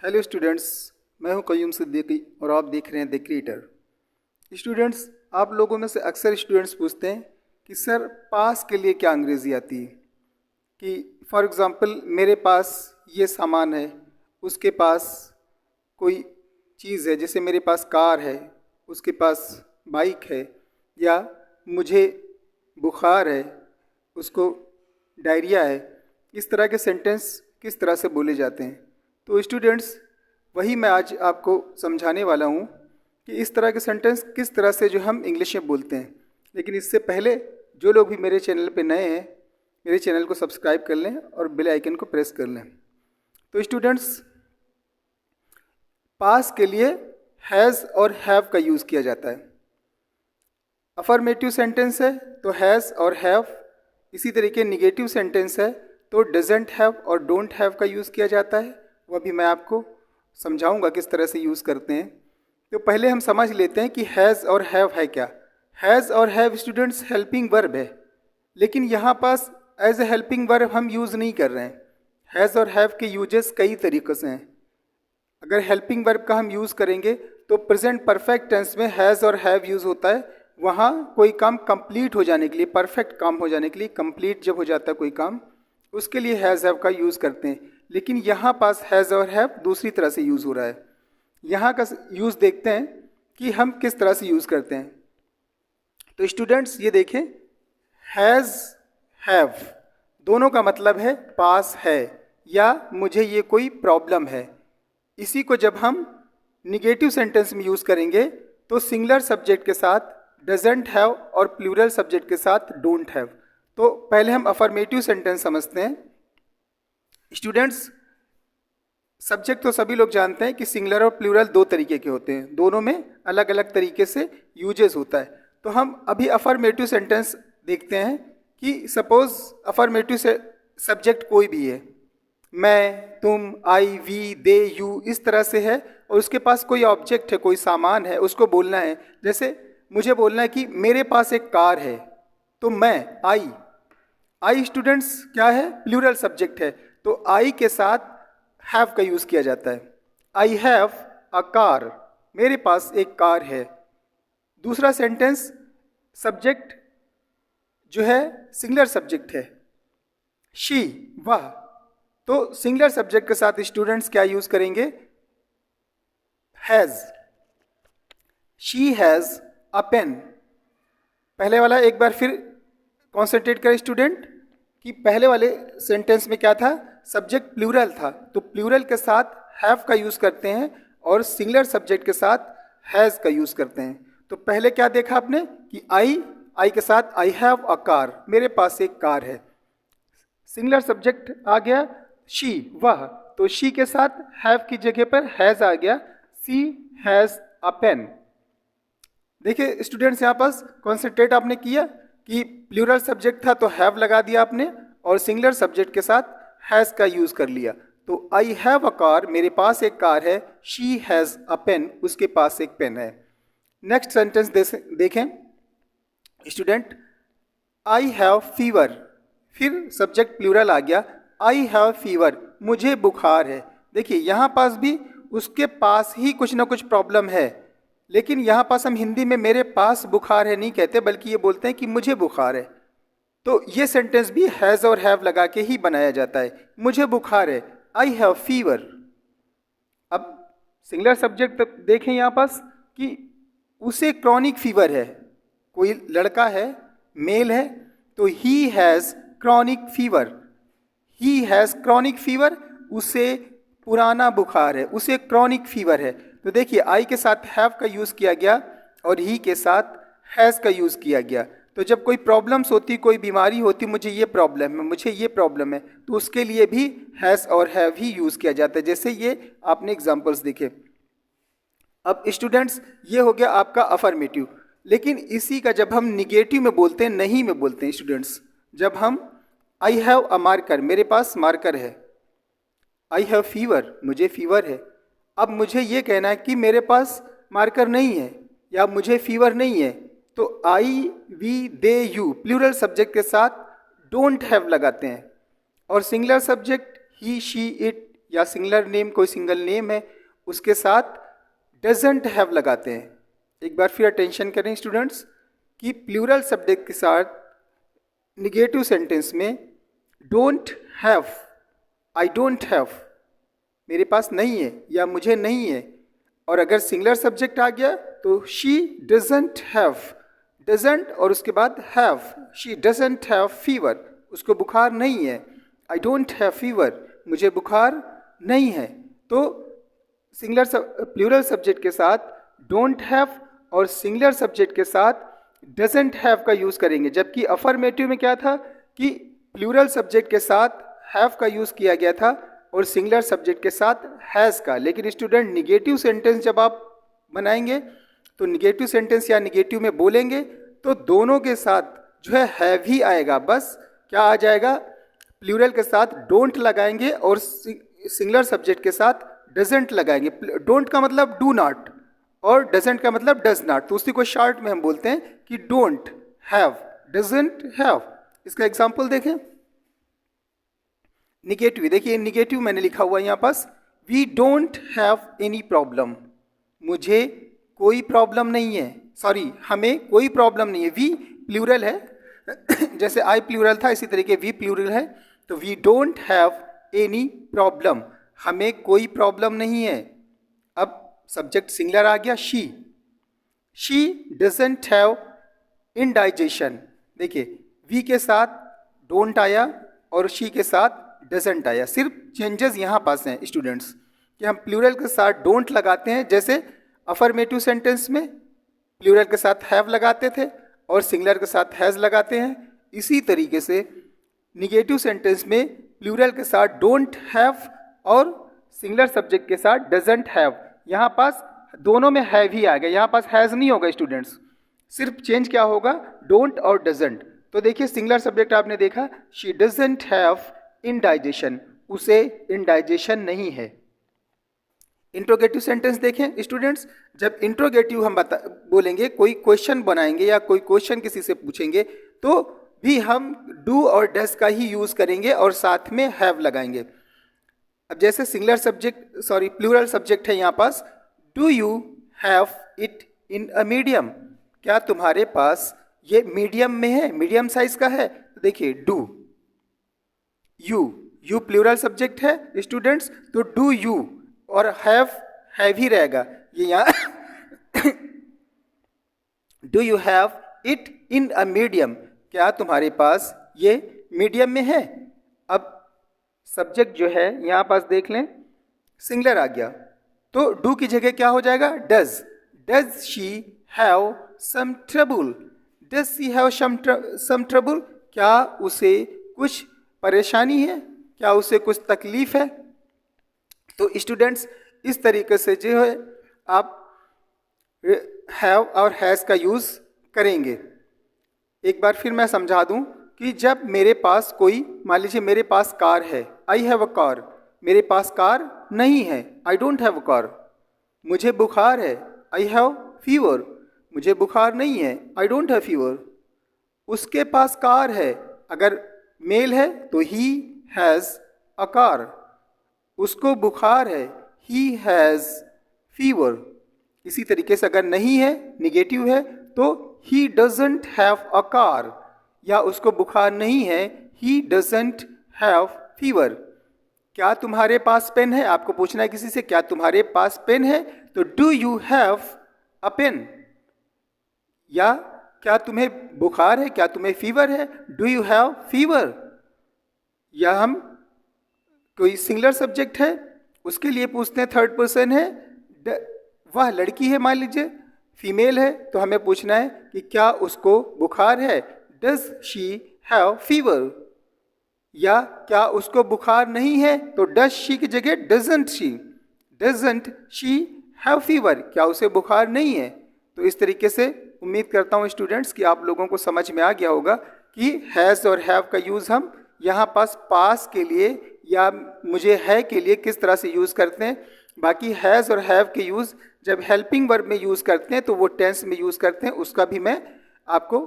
Hello students, मैं हूं कयूम सिद्दीकी और आप देख रहे हैं द क्रिएटर। स्टूडेंट्स, आप लोगों में से अक्सर स्टूडेंट्स पूछते हैं कि सर पास के लिए क्या अंग्रेज़ी आती है। कि फॉर एग्ज़ाम्पल मेरे पास ये सामान है, उसके पास कोई चीज़ है, जैसे मेरे पास कार है, उसके पास बाइक है, या मुझे बुखार है, उसको डायरिया है। इस तरह के सेंटेंस किस तरह से बोले जाते हैं। तो स्टूडेंट्स, वही मैं आज आपको समझाने वाला हूँ कि इस तरह के सेंटेंस किस तरह से जो हम इंग्लिश में बोलते हैं। लेकिन इससे पहले जो लोग भी मेरे चैनल पे नए हैं, मेरे चैनल को सब्सक्राइब कर लें और बेल आइकन को प्रेस कर लें। तो स्टूडेंट्स, पास के लिए हैज़ और हैव का यूज़ किया जाता है। अफर्मेटिव सेंटेंस है तो हैज़ और हैव, इसी तरीके निगेटिव सेंटेंस है तो डजेंट हैव और डोंट हैव का यूज़ किया जाता है। वह भी मैं आपको समझाऊंगा किस तरह से यूज़ करते हैं। तो पहले हम समझ लेते हैं कि हैज़ और हैव है क्या। हैज़ और हैव स्टूडेंट्स हेल्पिंग वर्ब है, लेकिन यहाँ पास एज ए हेल्पिंग वर्ब हम यूज़ नहीं कर रहे हैं। हैज़ और हैव के यूजेस कई तरीक़े से हैं। अगर हेल्पिंग वर्ब का हम यूज़ करेंगे तो प्रेजेंट परफेक्ट टेंस में हैज़ और हैव यूज़ होता है। वहाँ कोई काम कंप्लीट हो जाने के लिए, परफेक्ट काम हो जाने के लिए, कंप्लीट जब हो जाता है कोई काम, उसके लिए हैज़ हैव का यूज़ करते हैं। लेकिन यहाँ पास हैज़ और हैव दूसरी तरह से यूज़ हो रहा है। यहाँ का यूज़ देखते हैं कि हम किस तरह से यूज़ करते हैं। तो स्टूडेंट्स ये देखें, हैज़ हैव दोनों का मतलब है पास है या मुझे ये कोई प्रॉब्लम है। इसी को जब हम निगेटिव सेंटेंस में यूज़ करेंगे तो सिंगुलर सब्जेक्ट के साथ डजेंट हैव और प्लूरल सब्जेक्ट के साथ डोंट हैव। तो पहले हम अफर्मेटिव सेंटेंस समझते हैं। स्टूडेंट्स, सब्जेक्ट तो सभी लोग जानते हैं कि सिंगुलर और प्लूरल दो तरीके के होते हैं, दोनों में अलग अलग तरीके से यूजेस होता है। तो हम अभी अफर्मेटिव सेंटेंस देखते हैं कि सपोज अफर्मेटिव से सब्जेक्ट कोई भी है, मैं, तुम, आई, वी, दे, यू, इस तरह से है, और उसके पास कोई ऑब्जेक्ट है, कोई सामान है, उसको बोलना है। जैसे मुझे बोलना है कि मेरे पास एक कार है, तो मैं, आई स्टूडेंट्स क्या है, प्लूरल सब्जेक्ट है, तो आई के साथ हैव का यूज़ किया जाता है। आई हैव अ कार, मेरे पास एक कार है। दूसरा सेंटेंस सब्जेक्ट जो है सिंगुलर सब्जेक्ट है, शी, वह, तो सिंगुलर सब्जेक्ट के साथ स्टूडेंट्स क्या यूज़ करेंगे, has. She has a pen. पहले वाला एक बार फिर कॉन्सेंट्रेट करें स्टूडेंट कि पहले वाले सेंटेंस में क्या था, सब्जेक्ट प्लूरल था, तो प्लूरल के साथ हैव का यूज़ करते हैं और सिंगुलर सब्जेक्ट के साथ हैज़ का यूज़ करते हैं। तो पहले क्या देखा आपने कि आई के साथ आई हैव अ कार, मेरे पास एक कार है। सिंगुलर सब्जेक्ट आ गया शी, वह, तो शी के साथ हैव की जगह पर हैज़ आ गया, सी हैज़ अ पेन। देखिए स्टूडेंट्स, यहाँ पास कॉन्सेंट्रेट आपने किया कि प्लूरल सब्जेक्ट था तो हैव लगा दिया आपने, और सिंगुलर सब्जेक्ट के साथ हैज़ का यूज़ कर लिया। तो आई हैव अ कार, मेरे पास एक कार है, शी हैज़ अ पेन, उसके पास एक पेन है। नेक्स्ट सेंटेंस देखें स्टूडेंट, आई हैव फीवर, फिर सब्जेक्ट प्लूरल आ गया, आई हैव फीवर, मुझे बुखार है। देखिए यहाँ पास भी उसके पास ही कुछ ना कुछ प्रॉब्लम है, लेकिन यहाँ पास हम हिंदी में मेरे पास बुखार है नहीं कहते, बल्कि ये बोलते हैं कि मुझे बुखार है। तो ये सेंटेंस भी हैज़ और हैव लगा के ही बनाया जाता है, मुझे बुखार है, आई हैव फीवर। अब सिंगुलर सब्जेक्ट देखें यहाँ पास कि उसे क्रॉनिक फीवर है, कोई लड़का है, मेल है, तो he has chronic fever, he has chronic fever, उसे पुराना बुखार है, उसे क्रॉनिक फीवर है। तो देखिए आई के साथ हैव का यूज़ किया गया और ही के साथ हैज़ का यूज़ किया गया। तो जब कोई प्रॉब्लम्स होती, कोई बीमारी होती, मुझे ये प्रॉब्लम है, मुझे ये प्रॉब्लम है, तो उसके लिए भी हैज़ और हैव ही यूज़ किया जाता है। जैसे ये आपने एग्जाम्पल्स देखे। अब स्टूडेंट्स, ये हो गया आपका अफर्मेटिव। लेकिन इसी का जब हम निगेटिव में बोलते हैं, नहीं में बोलते हैं स्टूडेंट्स, जब हम आई हैव अ मार्कर, मेरे पास मार्कर है, आई हैव फीवर, मुझे फीवर है। अब मुझे ये कहना है कि मेरे पास मार्कर नहीं है या मुझे फीवर नहीं है, तो I, we, they, you plural subject के साथ डोंट हैव लगाते हैं, और singular subject he, she, it या सिंगुलर नेम कोई सिंगल नेम है उसके साथ डजंट हैव लगाते हैं। एक बार फिर अटेंशन करें स्टूडेंट्स कि प्लूरल सब्जेक्ट के साथ निगेटिव सेंटेंस में don't have, I don't have, मेरे पास नहीं है या मुझे नहीं है, और अगर सिंगुलर सब्जेक्ट आ गया तो शी डजंट हैव, डजंट और उसके बाद have, she doesn't have fever, उसको बुखार नहीं है। आई डोंट हैव फीवर, मुझे बुखार नहीं है। तो सिंगुलर प्लूरल सब्जेक्ट के साथ डोंट हैव और सिंगुलर सब्जेक्ट के साथ डजंट हैव का यूज़ करेंगे, जबकि अफर्मेटिव में क्या था कि प्लूरल सब्जेक्ट के साथ हैव का यूज़ किया गया था और सिंगुलर सब्जेक्ट के साथ हैज़ का। लेकिन स्टूडेंट निगेटिव सेंटेंस जब आप बनाएंगे तो निगेटिव सेंटेंस या निगेटिव में बोलेंगे तो दोनों के साथ जो है हैव ही आएगा। बस क्या आ जाएगा, प्लूरल के साथ डोंट लगाएंगे और सिंगुलर सब्जेक्ट के साथ डजंट लगाएंगे। डोंट का मतलब डू नॉट और डजंट का मतलब डज नॉट, तो उसी को शॉर्ट में हम बोलते हैं कि डोंट हैव, डजंट हैव। इसका एग्जाम्पल देखें, निगेटिव, देखिए निगेटिव मैंने लिखा हुआ है यहाँ पास, we don't have any problem, मुझे कोई प्रॉब्लम नहीं है, सॉरी हमें कोई प्रॉब्लम नहीं है। वी प्लूरल है जैसे आई प्लूरल था इसी तरीके वी प्लूरल है, तो we don't have any problem, हमें कोई प्रॉब्लम नहीं है। अब सब्जेक्ट सिंगुलर आ गया शी डजंट हैव इंडाइजेशन, देखिए वी के साथ डोंट आया और शी के साथ डजंट आया। सिर्फ चेंजेस यहाँ पास हैं स्टूडेंट्स कि हम प्लूरल के साथ डोंट लगाते हैं, जैसे अफर्मेटिव सेंटेंस में प्लूरल के साथ हैव लगाते थे और सिंगुलर के साथ हैज़ लगाते हैं। इसी तरीके से निगेटिव सेंटेंस में प्लूरल के साथ डोंट हैव और सिंगुलर सब्जेक्ट के साथ डजंट हैव। यहाँ पास दोनों में हैव ही आ गया, यहाँ पास हैज़ नहीं होगा स्टूडेंट्स, सिर्फ चेंज क्या होगा, डोंट और डजंट। तो देखिए सिंगुलर सब्जेक्ट आपने देखा, शी डजंट हैव इंडाइजेशन, उसे इंडाइजेशन नहीं है। इंट्रोगेटिव सेंटेंस देखें स्टूडेंट्स, जब इंट्रोगेटिव हम बोलेंगे, कोई क्वेश्चन बनाएंगे या कोई क्वेश्चन किसी से पूछेंगे तो भी हम डू और डज का ही यूज़ करेंगे और साथ में हैव लगाएंगे। अब जैसे singular subject sorry plural subject है यहाँ पास, do you have it in a medium, क्या तुम्हारे पास ये मीडियम में है, मीडियम साइज का है। तो देखिए डू, यू प्लूरल सब्जेक्ट है स्टूडेंट्स, तो डू यू और हैव ही रहेगा ये यहाँ do you have it in a medium, क्या तुम्हारे पास ये मीडियम में है। अब सब्जेक्ट जो है यहाँ पास देख लें सिंगुलर आ गया, तो डू की जगह क्या हो जाएगा, does she have some trouble, does she have some trouble, क्या उसे कुछ परेशानी है, क्या उसे कुछ तकलीफ है। तो स्टूडेंट्स इस तरीके से जो है आप हैव और हैज़ का यूज़ करेंगे। एक बार फिर मैं समझा दूं कि जब मेरे पास कोई, मान लीजिए मेरे पास कार है, आई हैव अ कार, मेरे पास कार नहीं है, I don't have a car. मुझे बुखार है, आई हैव फीवर, मुझे बुखार नहीं है, आई डोंट हैव फीवर। उसके पास कार है, अगर मेल है तो ही हैज़ अ कार, उसको बुखार है, ही हैज़ फीवर। इसी तरीके से अगर नहीं है, निगेटिव है, तो he doesn't have a car, या उसको बुखार नहीं है, ही डजंट हैव फीवर। क्या तुम्हारे पास पेन है, आपको पूछना है किसी से क्या तुम्हारे पास पेन है, तो do you have a pen. या क्या तुम्हें बुखार है, क्या तुम्हें फीवर है, डू यू हैव फीवर। या हम कोई सिंगुलर सब्जेक्ट है उसके लिए पूछते हैं, थर्ड पर्सन है, वह लड़की है मान लीजिए, फीमेल है, तो हमें पूछना है कि क्या उसको बुखार है, डज शी हैव फीवर। या क्या उसको बुखार नहीं है, तो डज शी की जगह डजंट शी हैव फीवर, क्या उसे बुखार नहीं है। तो इस तरीके से उम्मीद करता हूँ स्टूडेंट्स कि आप लोगों को समझ में आ गया होगा कि हैज़ और हैव का यूज़ हम यहाँ पास के लिए या मुझे है के लिए किस तरह से यूज़ करते हैं। बाकी हैज़ और हैव के यूज़ जब हेल्पिंग वर्ब में यूज़ करते हैं तो वो टेंस में यूज़ करते हैं, उसका भी मैं आपको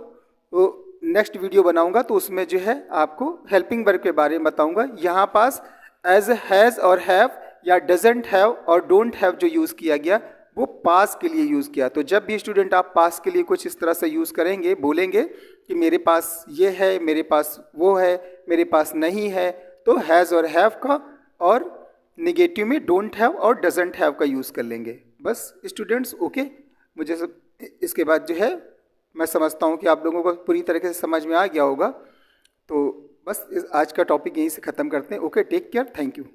नेक्स्ट वीडियो बनाऊंगा, तो उसमें जो है आपको हेल्पिंग वर्ब के बारे में बताऊंगा। यहाँ पास एज हैज़ और हैव या डजेंट हैव और डोंट हैव जो यूज़ किया गया वो पास के लिए यूज़ किया। तो जब भी स्टूडेंट आप पास के लिए कुछ इस तरह से यूज़ करेंगे, बोलेंगे कि मेरे पास ये है, मेरे पास वो है, मेरे पास नहीं है, तो हैज़ और हैव का और निगेटिव में डोंट हैव और डजेंट हैव का यूज़ कर लेंगे। बस स्टूडेंट्स ओके, मुझे सब इसके बाद जो है मैं समझता हूँ कि आप लोगों को पूरी तरीके से समझ में आ गया होगा। तो बस आज का टॉपिक यहीं से ख़त्म करते हैं। Okay, take care, thank you.